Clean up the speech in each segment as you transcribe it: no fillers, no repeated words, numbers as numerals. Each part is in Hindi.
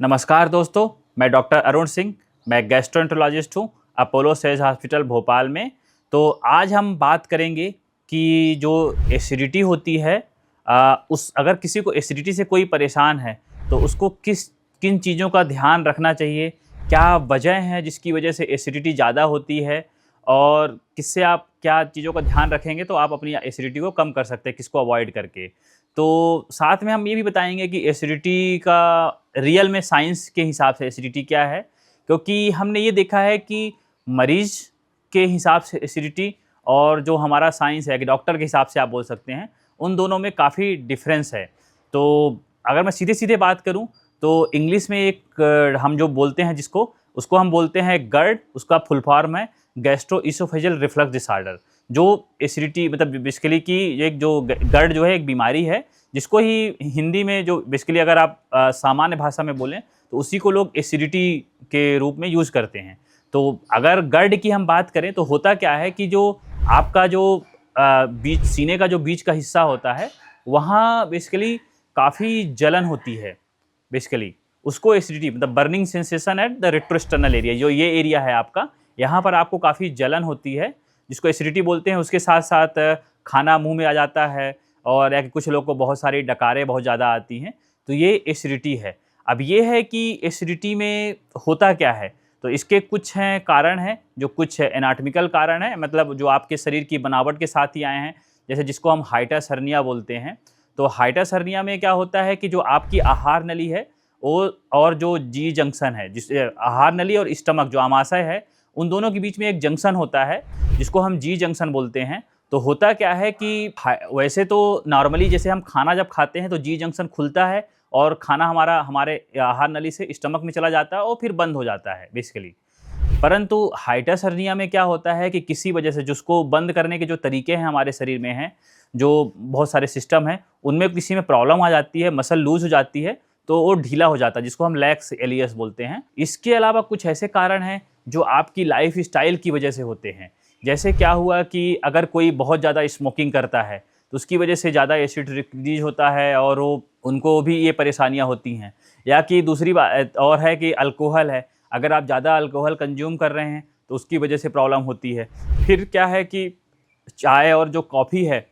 नमस्कार दोस्तों, मैं डॉक्टर अरुण सिंह, मैं गैस्ट्रोएंटरोलॉजिस्ट हूँ अपोलो सेज हॉस्पिटल भोपाल में। तो आज हम बात करेंगे कि जो एसिडिटी होती है उस अगर किसी को एसिडिटी से कोई परेशान है तो उसको किन चीज़ों का ध्यान रखना चाहिए, क्या वजह है जिसकी वजह से एसिडिटी ज़्यादा होती है और किससे आप क्या चीज़ों का ध्यान रखेंगे तो आप अपनी एसिडिटी को कम कर सकते हैं, किसको अवॉइड करके। तो साथ में हम ये भी बताएंगे कि एसिडिटी का रियल में साइंस के हिसाब से एसिडिटी क्या है, क्योंकि हमने ये देखा है कि मरीज़ के हिसाब से एसिडिटी और जो हमारा साइंस है कि डॉक्टर के हिसाब से आप बोल सकते हैं, उन दोनों में काफ़ी डिफरेंस है। तो अगर मैं सीधे-सीधे बात करूँ तो इंग्लिश में एक हम जो बोलते हैं उसको हम बोलते हैं GERD, उसका फुल फॉर्म है गैस्ट्रोइसोफेजियल रिफ्लक्स डिसऑर्डर। जो एसिडिटी मतलब बेसिकली कि एक जो GERD जो है एक बीमारी है, जिसको ही हिंदी में जो बेसिकली अगर आप सामान्य भाषा में बोलें तो उसी को लोग एसिडिटी के रूप में यूज़ करते हैं। तो अगर GERD की हम बात करें तो होता क्या है कि जो आपका जो बीच सीने का जो बीच का हिस्सा होता है, वहाँ बेसिकली काफ़ी जलन होती है। बेसिकली उसको एसिडिटी मतलब burning sensation at the retrosternal area, जो ये एरिया है आपका, यहाँ पर आपको काफ़ी जलन होती है, जिसको एसिडिटी बोलते हैं। उसके साथ साथ खाना मुंह में आ जाता है और या कि कुछ लोग को बहुत सारी डकारें बहुत ज़्यादा आती हैं, तो ये एसिडिटी है। अब ये है कि एसिडिटी में होता क्या है, तो इसके कुछ हैं कारण हैं, जो कुछ एनाटॉमिकल कारण हैं, मतलब जो आपके शरीर की बनावट के साथ ही आए हैं, जैसे जिसको हम हाइटस हर्निया बोलते हैं। तो हाइटस हर्निया में क्या होता है कि जो आपकी आहार नली है और जो जी जंक्शन है, जिस आहार नली और स्टमक जो आमाशय है, उन दोनों के बीच में एक जंक्शन होता है जिसको हम जी जंक्शन बोलते हैं। तो होता क्या है कि वैसे तो नॉर्मली जैसे हम खाना जब खाते हैं तो जी जंक्शन खुलता है और खाना हमारे आहार नली से स्टमक में चला जाता है और फिर बंद हो जाता है बेसिकली। परंतु हाइटस हर्निया में क्या होता है कि किसी वजह से जिसको बंद करने के जो तरीके हैं हमारे शरीर में हैं, जो बहुत सारे सिस्टम हैं, उनमें किसी में प्रॉब्लम आ जाती है, मसल लूज़ हो जाती है, तो वो ढीला हो जाता है, जिसको हम लैक्स एलियस बोलते हैं। इसके अलावा कुछ ऐसे कारण हैं जो आपकी लाइफ़स्टाइल की वजह से होते हैं। जैसे क्या हुआ कि अगर कोई बहुत ज़्यादा स्मोकिंग करता है, तो उसकी वजह से ज़्यादा एसिड रिलीज़ होता है और वो उनको भी ये परेशानियाँ होती हैं। या कि दूसरी बात और है कि अल्कोहल है, अगर आप ज़्यादा अल्कोहल कंज्यूम कर रहे हैं, तो उसकी वजह से प्रॉब्लम होती है। फिर क्या है कि चाय और जो कॉफ़ी है,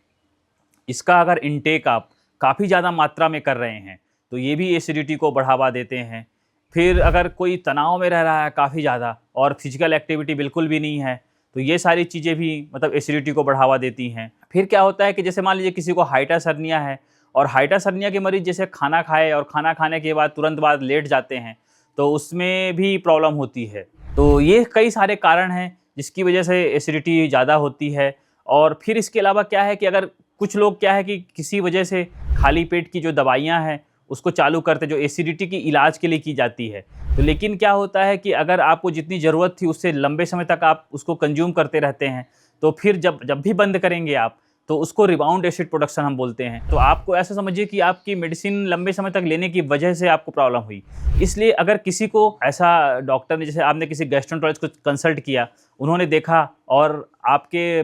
इसका अगर इंटेक आप काफ़ी ज़्यादा मात्रा में कर रहे हैं, तो ये भी एसिडिटी को बढ़ावा देते हैं। फिर अगर कोई तनाव में रह रहा है काफ़ी ज़्यादा और फिजिकल एक्टिविटी बिल्कुल भी नहीं है, तो ये सारी चीज़ें भी मतलब एसिडिटी को बढ़ावा देती हैं। फिर क्या होता है कि जैसे मान लीजिए किसी को हाइटस हर्निया है और हाइटस हर्निया के मरीज़ जैसे खाना खाए और खाना खाने के बाद तुरंत बाद लेट जाते हैं, तो उसमें भी प्रॉब्लम होती है। तो ये कई सारे कारण हैं जिसकी वजह से एसिडिटी ज़्यादा होती है। और फिर इसके अलावा क्या है कि अगर कुछ लोग क्या है कि किसी वजह से खाली पेट की जो दवाइयाँ हैं उसको चालू करते, जो एसिडिटी की इलाज के लिए की जाती है। तो लेकिन क्या होता है कि अगर आपको जितनी ज़रूरत थी उससे लंबे समय तक आप उसको कंज्यूम करते रहते हैं, तो फिर जब जब भी बंद करेंगे आप, तो उसको रिबाउंड एसिड प्रोडक्शन हम बोलते हैं। तो आपको ऐसा समझिए कि आपकी मेडिसिन लंबे समय तक लेने की वजह से आपको प्रॉब्लम हुई। इसलिए अगर किसी को ऐसा डॉक्टर ने, जैसे आपने किसी गैस्ट्रोएंटरोलॉजिस्ट को कंसल्ट किया, उन्होंने देखा और आपके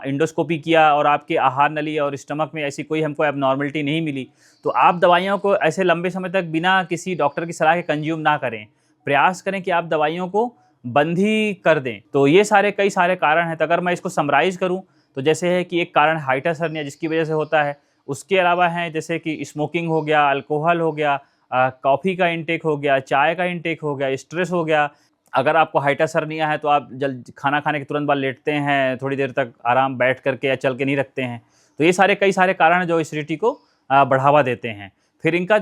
इंडोस्कोपी किया और आपके आहार नली और स्टमक में ऐसी कोई हमको एबनॉर्मलिटी नहीं मिली, तो आप दवाइयों को ऐसे लंबे समय तक बिना किसी डॉक्टर की सलाह के कंज्यूम ना करें। प्रयास करें कि आप दवाइयों को बंद ही कर दें। तो ये कई सारे कारण हैं। तो अगर मैं इसको समराइज़ करूँ तो जैसे है कि एक कारण हाइटस हर्निया जिसकी वजह से होता है, उसके अलावा हैं जैसे कि स्मोकिंग हो गया, अल्कोहल हो गया, कॉफ़ी का इंटेक हो गया, चाय का इंटेक हो गया, स्ट्रेस हो गया। अगर आपको हाइटस हर्निया है तो आप जल्द खाना खाने के तुरंत बाद लेटते हैं, थोड़ी देर तक आराम बैठ करके या चल के नहीं रखते हैं। तो ये कई सारे कारण हैं जो एसिडिटी को बढ़ावा देते हैं। फिर इनका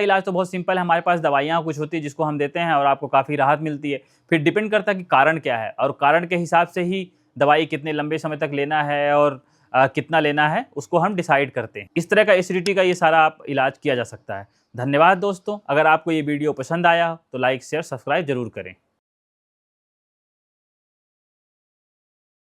इलाज तो बहुत सिंपल है। हमारे पास दवाइयाँ कुछ होती है जिसको हम देते हैं और आपको काफ़ी राहत मिलती है। फिर डिपेंड करता है कि कारण क्या है और कारण के हिसाब से ही दवाई कितने लंबे समय तक लेना है और कितना लेना है, उसको हम डिसाइड करते हैं। इस तरह का एसिडिटी का ये सारा आप इलाज किया जा सकता है। धन्यवाद दोस्तों। अगर आपको ये वीडियो पसंद आया तो लाइक, शेयर, सब्सक्राइब ज़रूर करें।